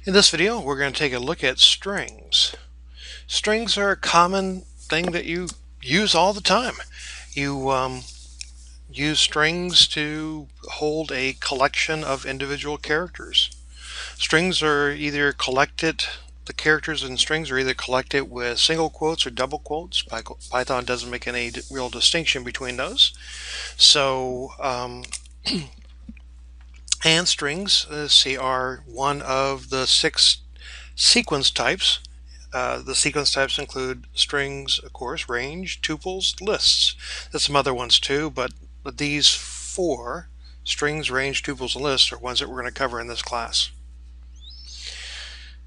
In this video, we're going to take a look at strings. Strings are a common thing that you use all the time. You use strings to hold a collection of individual characters. Strings are either collected, the characters in strings are either collected with single quotes or double quotes. Python doesn't make any real distinction between those. And strings, are one of the 6 sequence types. The sequence types include strings, of course, range, tuples, lists. There's some other ones too, but these 4, strings, range, tuples, and lists, are ones that we're going to cover in this class.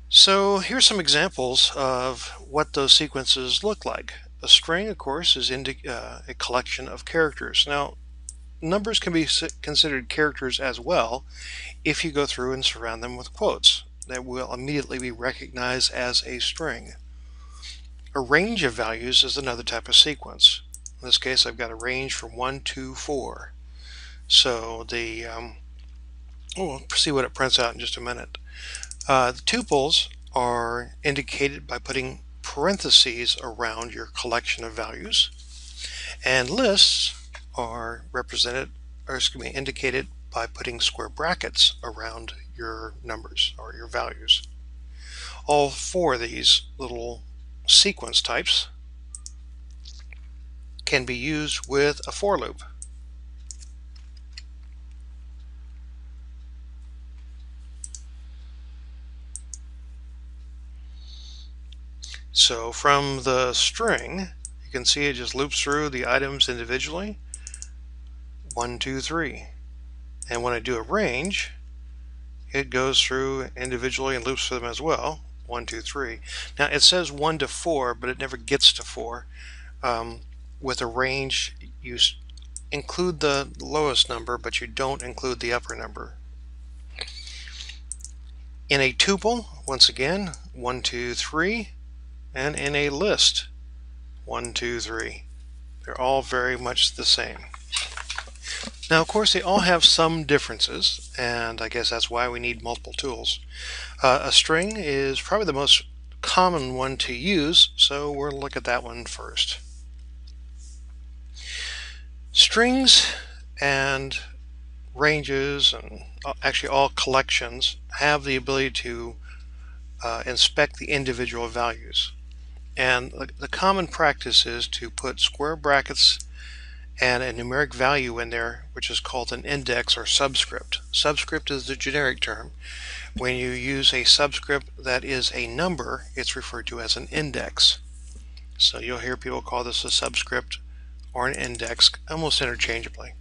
So here's some examples of what those sequences look like. A string, of course, is a collection of characters. Now, numbers can be considered characters as well if you go through and surround them with quotes that will immediately be recognized as a string. A range of values is another type of sequence. In this case, I've got a range from 1 to 4. So we'll see what it prints out in just a minute. The tuples are indicated by putting parentheses around your collection of values, and lists are indicated by putting square brackets around your numbers or your values. All 4 of these little sequence types can be used with a for loop. So from the string, you can see it just loops through the items individually, 1, 2, 3. And when I do a range, it goes through individually and loops for them as well, 1, 2, 3. Now it says 1 to 4, but it never gets to 4. With a range, you include the lowest number, but you don't include the upper number. In a tuple, once again, 1, 2, 3, and in a list, 1, 2, 3. They're all very much the same. Now, of course, they all have some differences, and I guess that's why we need multiple tools. A string is probably the most common one to use, so we'll look at that one first. Strings and ranges, and actually all collections, have the ability to inspect the individual values. And the common practice is to put square brackets and a numeric value in there, which is called an index or subscript. Subscript is the generic term. When you use a subscript that is a number, it's referred to as an index. So you'll hear people call this a subscript or an index almost interchangeably.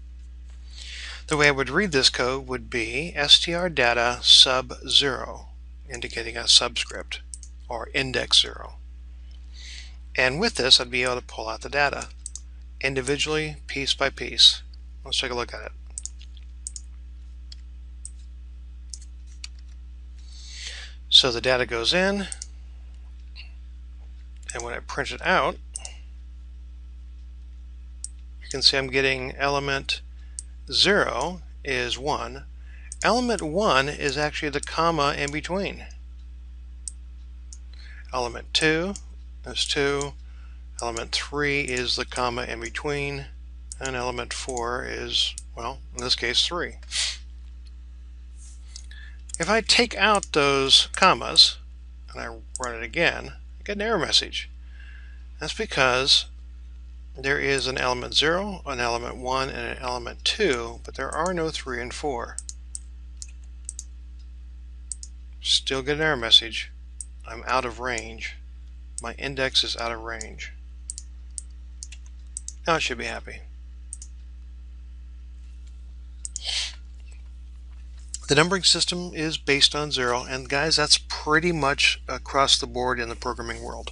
The way I would read this code would be str_data sub0, indicating a subscript, or index 0. And with this, I'd be able to pull out the data individually, piece by piece. Let's take a look at it. So the data goes in, and when I print it out, you can see I'm getting element 0 is 1. Element 1 is actually the comma in between. Element 2 is 2. Element 3 is the comma in between. And element 4 is, well, in this case, 3. If I take out those commas and I run it again, I get an error message. That's because there is an element 0, an element 1, and an element 2, but there are no 3 and 4. Still get an error message. I'm out of range. My index is out of range. Now it should be happy. The numbering system is based on 0, and guys, that's pretty much across the board in the programming world.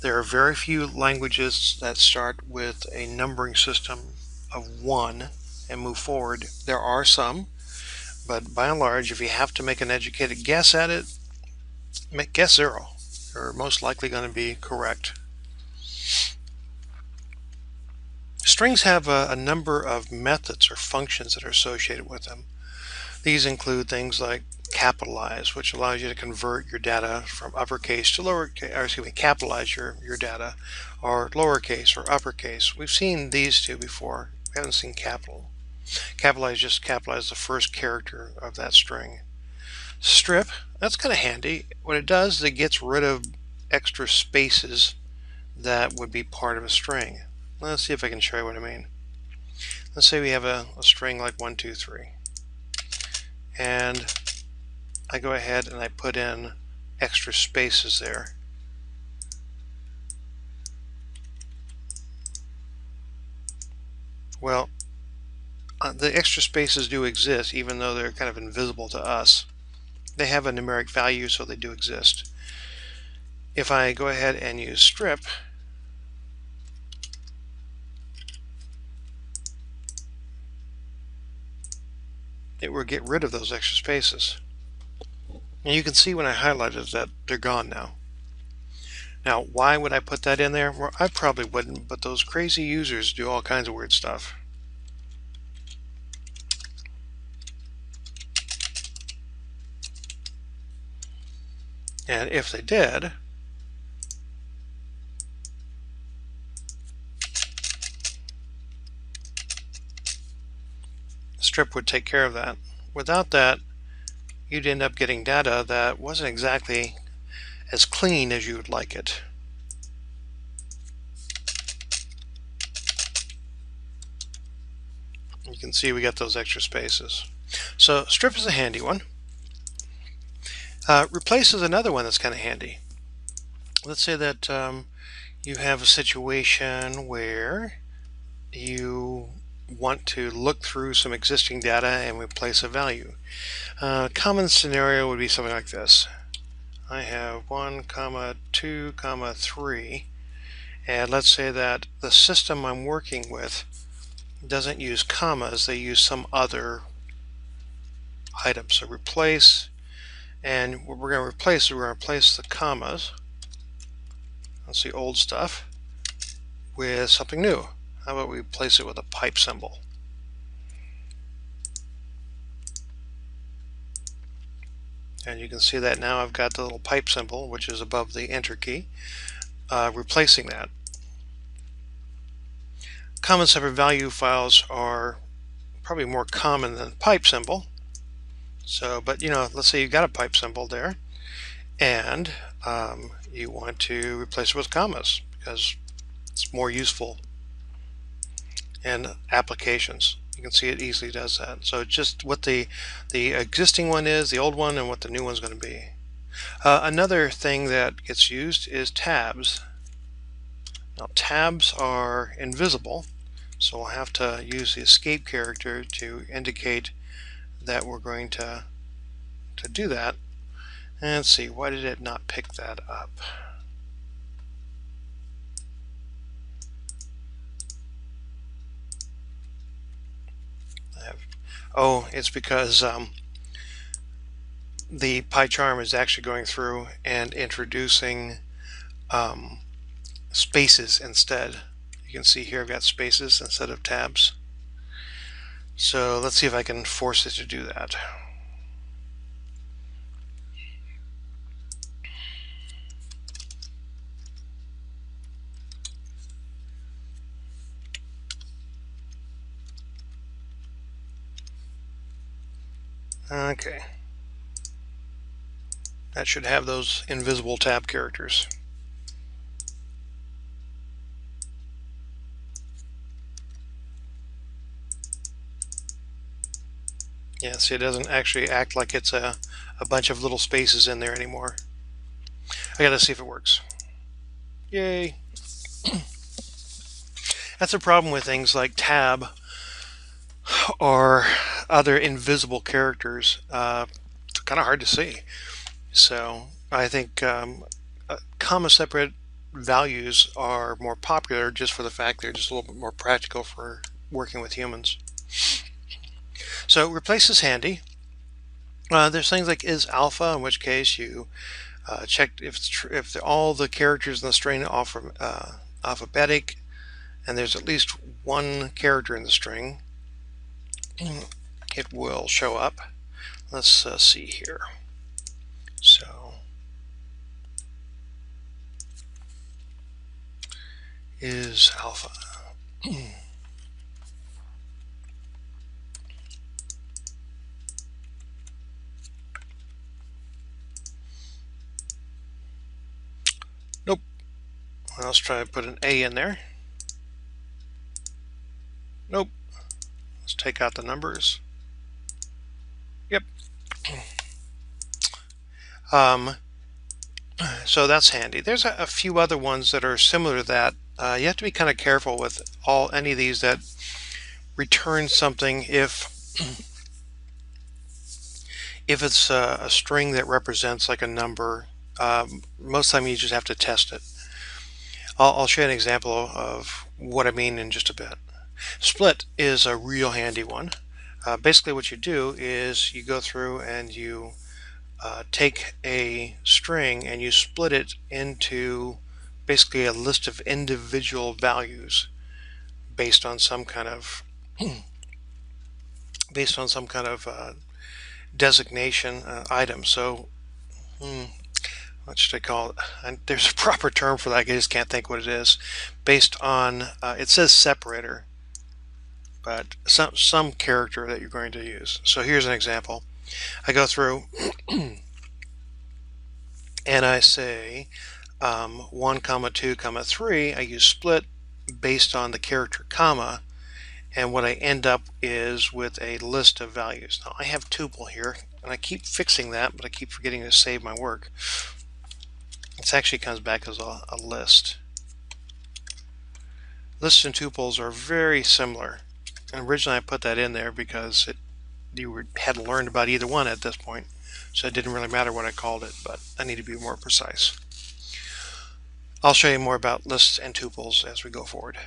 There are very few languages that start with a numbering system of 1 and move forward. There are some, but by and large, if you have to make an educated guess at it, guess 0. You're most likely going to be correct. Strings have a number of methods or functions that are associated with them. These include things like capitalize, which allows you to convert your data from uppercase to lowercase, or excuse me, capitalize your data, or lowercase or uppercase. We've seen these two before. We haven't seen capital. Capitalize just capitalize the first character of that string. Strip, that's kind of handy. What it does is it gets rid of extra spaces that would be part of a string. Let's see if I can show you what I mean. Let's say we have a string like 1, 2, 3. And I go ahead and I put in extra spaces there. Well, the extra spaces do exist, even though they're kind of invisible to us. They have a numeric value, so they do exist. If I go ahead and use strip, it will get rid of those extra spaces. And you can see when I highlighted that they're gone now. Now, why would I put that in there? Well, I probably wouldn't, but those crazy users do all kinds of weird stuff. And if they did, strip would take care of that. Without that, you'd end up getting data that wasn't exactly as clean as you would like it. You can see we got those extra spaces. So strip is a handy one. Replace is another one that's kind of handy. Let's say that you have a situation where you want to look through some existing data and replace a value. Common scenario would be something like this. I have 1, 2, 3, and let's say that the system I'm working with doesn't use commas, they use some other item. So replace, and what we're going to replace is we're going to replace the commas, that's the old stuff, with something new. How about we replace it with a pipe symbol? And you can see that now I've got the little pipe symbol, which is above the enter key, replacing that. Common separate value files are probably more common than pipe symbol. So, but let's say you've got a pipe symbol there, and you want to replace it with commas because it's more useful in applications. You can see it easily does that. So just what the existing one is, the old one, and what the new one's going to be. Another thing that gets used is tabs. Now tabs are invisible, so we'll have to use the escape character to indicate that we're going to do that. And let's see, why did it not pick that up? Oh, it's because the PyCharm is actually going through and introducing spaces instead. You can see here I've got spaces instead of tabs. So let's see if I can force it to do that. Okay. That should have those invisible tab characters. Yeah, see, it doesn't actually act like it's a bunch of little spaces in there anymore. I gotta see if it works. Yay! That's a problem with things like tab or other invisible characters. It's kind of hard to see. So I think comma separate values are more popular just for the fact they're just a little bit more practical for working with humans. So replace is handy. There's things like is alpha, in which case you check if all the characters in the string are alphabetic, and there's at least one character in the string, it will show up. let's see here. So is alpha. Nope. Let's try to put an A in there. Nope. Let's take out the numbers. Yep. So that's handy. There's a few other ones that are similar to that. You have to be kind of careful with any of these that return something if it's a string that represents like a number. Most of the time you just have to test it. I'll show you an example of what I mean in just a bit. Split is a real handy one. Basically what you do is you go through and you take a string and you split it into basically a list of individual values based on some kind of designation item. So what should I call it? And there's a proper term for that. I just can't think what it is. Based on it says separator, but some character that you're going to use. So here's an example. I go through and I say 1 comma 2 comma 3. I use split based on the character comma, and what I end up is with a list of values. Now I have tuple here and I keep fixing that, but I keep forgetting to save my work. It actually comes back as a list. Lists and tuples are very similar, and originally I put that in there because you hadn't learned about either one at this point, so it didn't really matter what I called it, but I need to be more precise. I'll show you more about lists and tuples as we go forward.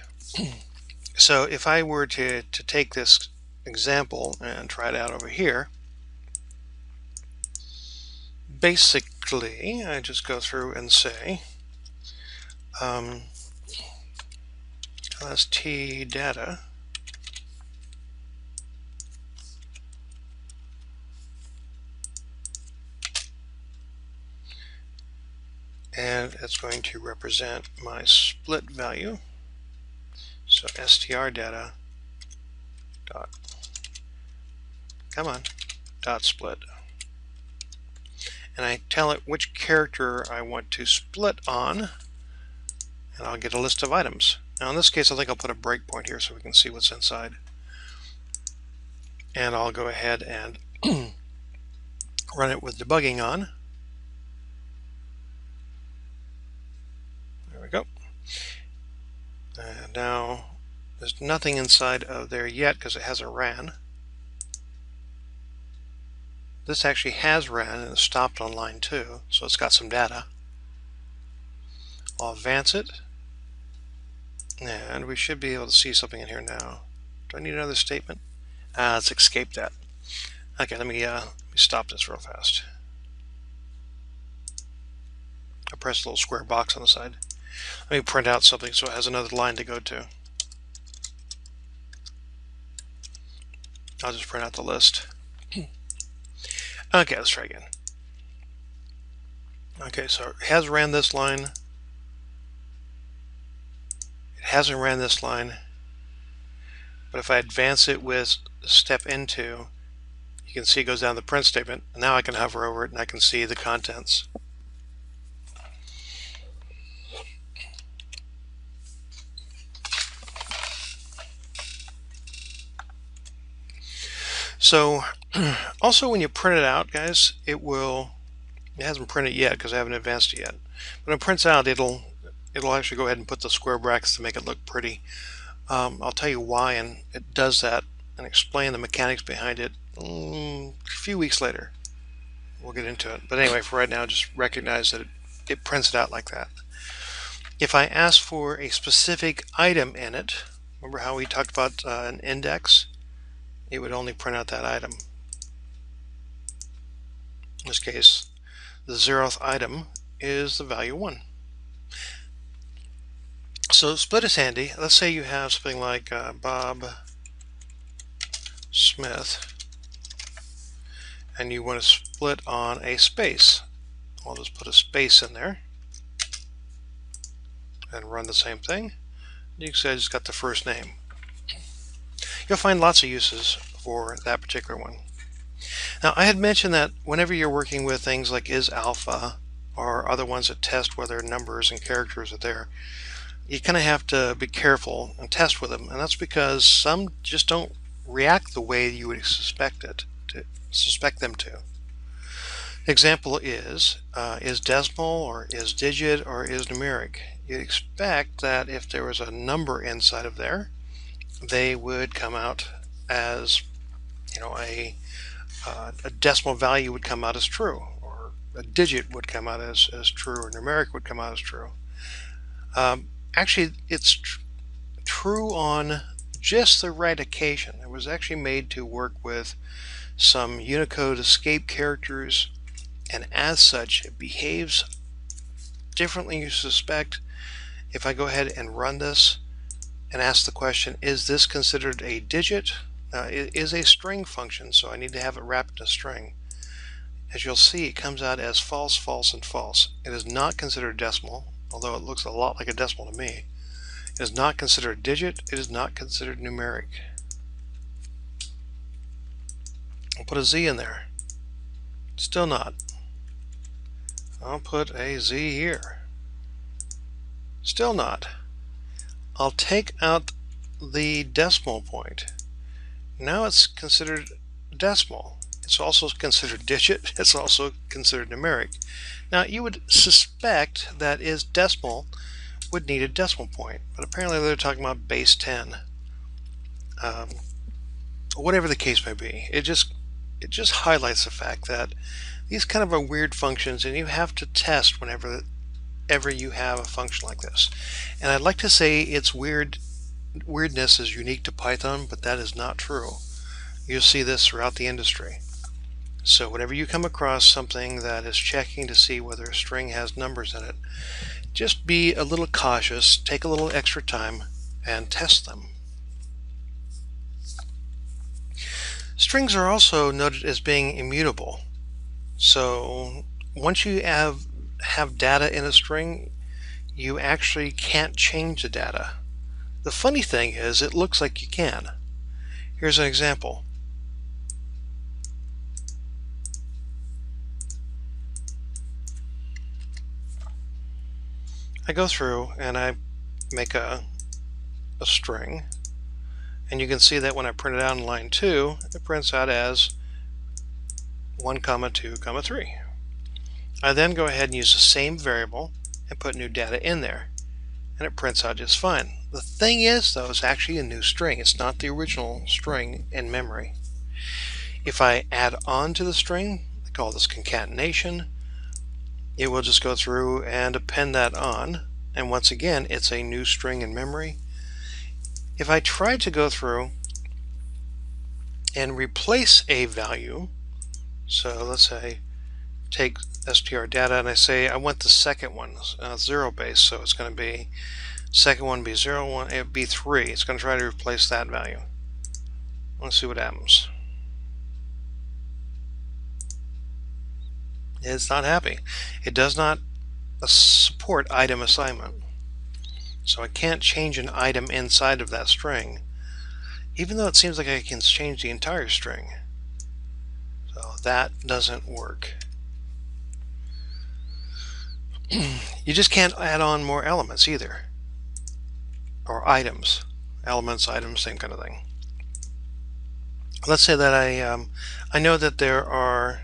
So if I were to take this example and try it out over here, basically I just go through and say LST data and it's going to represent my split value. So str data dot dot split, and I tell it which character I want to split on, and I'll get a list of items. Now in this case I think I'll put a breakpoint here so we can see what's inside, and I'll go ahead and run it with debugging on. There we go. And now there's nothing inside of there yet because it hasn't ran. This actually has ran and it stopped on line 2, so it's got some data. I'll advance it, and we should be able to see something in here now. Do I need another statement? Let's escape that. Okay, let me stop this real fast. I pressed a little square box on the side. Let me print out something so it has another line to go to. I'll just print out the list. Okay, let's try again. Okay, so it has ran this line. It hasn't ran this line. But if I advance it with step into, you can see it goes down the print statement. And now I can hover over it and I can see the contents. So also when you print it out, guys, it hasn't printed yet because I haven't advanced it yet. When it prints out, it'll actually go ahead and put the square brackets to make it look pretty. I'll tell you why, and it does that and explain the mechanics behind it a few weeks later. We'll get into it. But anyway, for right now, just recognize that it prints it out like that. If I ask for a specific item in it, remember how we talked about an index? It would only print out that item. In this case, the 0th item is the value 1. So split is handy. Let's say you have something like Bob Smith, and you want to split on a space. I'll just put a space in there and run the same thing. You can say I just got the first name. You'll find lots of uses for that particular one. Now, I had mentioned that whenever you're working with things like is_alpha or other ones that test whether numbers and characters are there, you kind of have to be careful and test with them, and that's because some just don't react the way you would suspect them to. Example is decimal or is digit or is numeric. You'd expect that if there was a number inside of there, they would come out as, a decimal value would come out as true, or a digit would come out as true, or numeric would come out as true. Actually, it's true on just the right occasion. It was actually made to work with some Unicode escape characters, and as such it behaves differently than you suspect. If I go ahead and run this and ask the question, is this considered a digit? It is a string function, so I need to have it wrapped in a string. As you'll see, it comes out as false, false, and false. It is not considered a decimal, although it looks a lot like a decimal to me. It is not considered a digit. It is not considered numeric. I'll put a Z in there. Still not. I'll put a Z here. Still not. I'll take out the decimal point. Now it's considered decimal. It's also considered digit. It's also considered numeric. Now you would suspect that is decimal would need a decimal point, but apparently they're talking about base 10. Whatever the case may be, it just highlights the fact that these kind of are weird functions, and you have to test whenever you have a function like this. And I'd like to say its weirdness is unique to Python, but that is not true. You'll see this throughout the industry. So whenever you come across something that is checking to see whether a string has numbers in it, just be a little cautious, take a little extra time, and test them. Strings are also noted as being immutable. So once you have data in a string, you actually can't change the data. The funny thing is, it looks like you can. Here's an example. I go through and I make a string, and you can see that when I print it out in line 2, it prints out as 1, 2, 3. I then go ahead and use the same variable and put new data in there, and it prints out just fine. The thing is, though, it's actually a new string. It's not the original string in memory. If I add on to the string, I call this concatenation, it will just go through and append that on, and once again it's a new string in memory. If I try to go through and replace a value, so let's say take str data and I say I want the second one 0 base, so it's going to be second one be 0, 1, it would be 3. It's going to try to replace that value. Let's see what happens. It's not happy. It does not support item assignment. So I can't change an item inside of that string, even though it seems like I can change the entire string. So that doesn't work. You just can't add on more elements either, or items. Elements, items, same kind of thing. Let's say that I know that there are,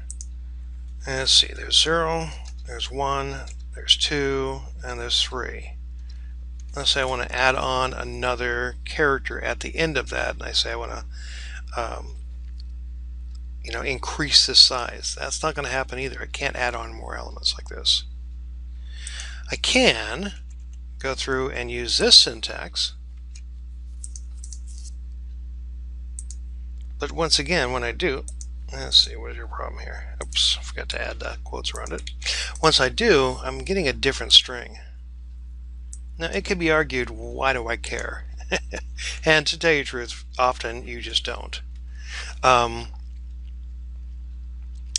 let's see, there's 0, there's 1, there's 2, and there's 3. Let's say I want to add on another character at the end of that, and I say I want to increase the size. That's not going to happen either. I can't add on more elements like this. I can go through and use this syntax, but once again, when I do, let's see, what is your problem here? Oops, I forgot to add quotes around it. Once I do, I'm getting a different string. Now, it could be argued, why do I care? And to tell you the truth, often you just don't.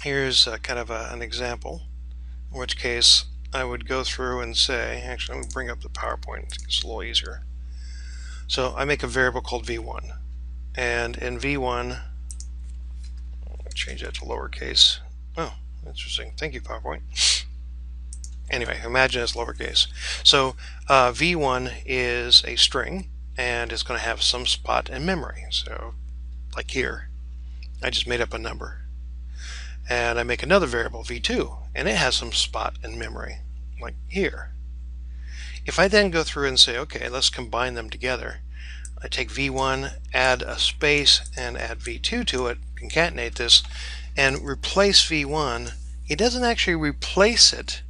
Here's kind of an example, in which case I would go through and say, actually let me bring up the PowerPoint, it's a little easier. So I make a variable called v1, and in v1, I'll change that to lowercase. Oh, interesting. Thank you, PowerPoint. Anyway, imagine it's lowercase. So v1 is a string, and it's going to have some spot in memory. So like here, I just made up a number. And I make another variable, v2, and it has some spot in memory, like here. If I then go through and say, okay, let's combine them together, I take v1, add a space, and add v2 to it, concatenate this, and replace v1, it doesn't actually replace it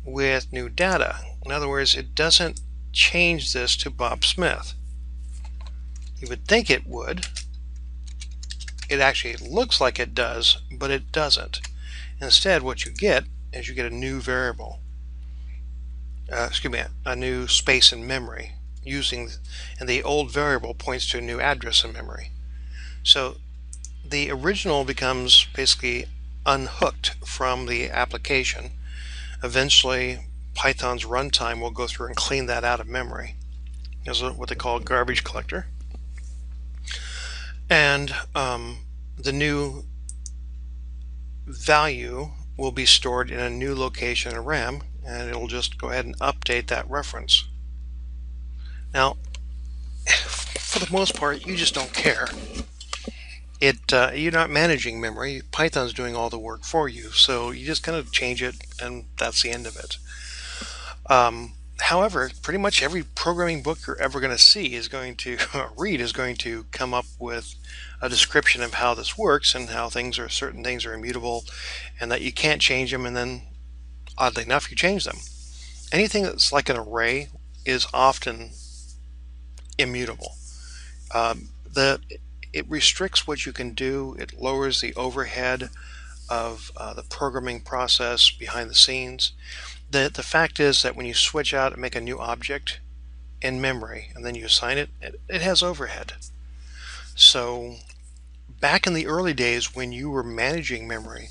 with new data. In other words, it doesn't change this to Bob Smith. You would think it would. It actually looks like it does, but it doesn't. Instead, what you get is you get a new variable. A new space in memory and the old variable points to a new address in memory. So the original becomes basically unhooked from the application. Eventually, Python's runtime will go through and clean that out of memory. There's what they call a garbage collector. And the new value will be stored in a new location in RAM, and it'll just go ahead and update that reference. Now, for the most part, you just don't care. You're not managing memory. Python's doing all the work for you, so you just kind of change it, and that's the end of it. However, pretty much every programming book you're ever going to see is going to read is going to come up with a description of how this works and how certain things are immutable, and that you can't change them, and then oddly enough you change them. Anything that's like an array is often immutable. It restricts what you can do. It lowers the overhead of the programming process behind the scenes. The fact is that when you switch out and make a new object in memory and then you assign it, it has overhead. So back in the early days when you were managing memory,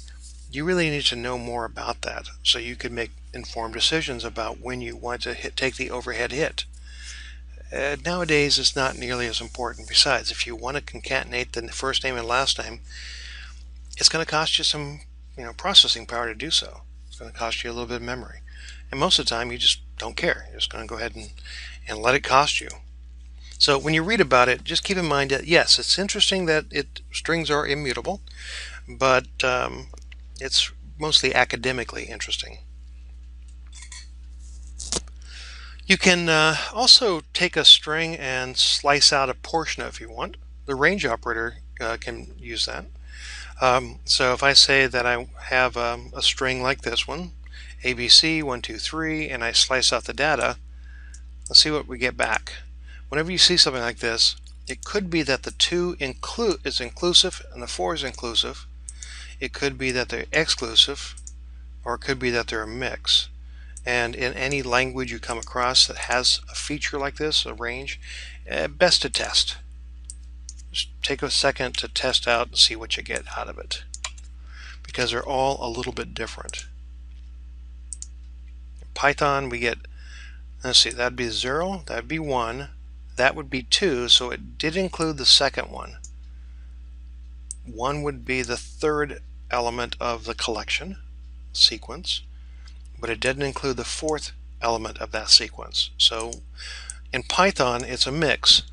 you really need to know more about that so you could make informed decisions about when you want to take the overhead hit. Nowadays it's not nearly as important. Besides, if you want to concatenate the first name and last name, it's going to cost you some processing power to do so. It's going to cost you a little bit of memory. And most of the time you just don't care. You're just going to go ahead and let it cost you. So when you read about it, just keep in mind that yes, it's interesting that strings are immutable, but it's mostly academically interesting. You can also take a string and slice out a portion of it if you want. The range operator can use that. So if I say that I have a string like this one, ABC 1 2 3, and I slice out the data, let's see what we get back. Whenever you see something like this, it could be that the 2 is inclusive and the 4 is inclusive. It could be that they're exclusive, or it could be that they're a mix. And in any language you come across that has a feature like this, a range, best to test. Just take a second to test out and see what you get out of it, because they're all a little bit different. In Python we get, let's see, that'd be 0, that'd be 1, that would be 2, so it did include the second one. 1 would be the third element of the collection sequence, but it didn't include the fourth element of that sequence. So in Python it's a mix.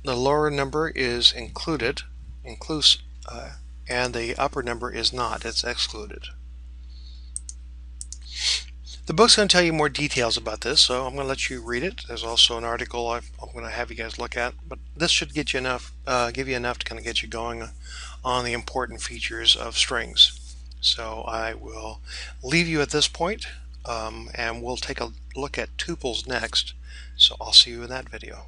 The lower number is included, and the upper number is not, it's excluded. The book's going to tell you more details about this, so I'm going to let you read it. There's also an article I'm going to have you guys look at, but this should get you enough, give you enough to kind of get you going on the important features of strings. So I will leave you at this point, and we'll take a look at tuples next. So I'll see you in that video.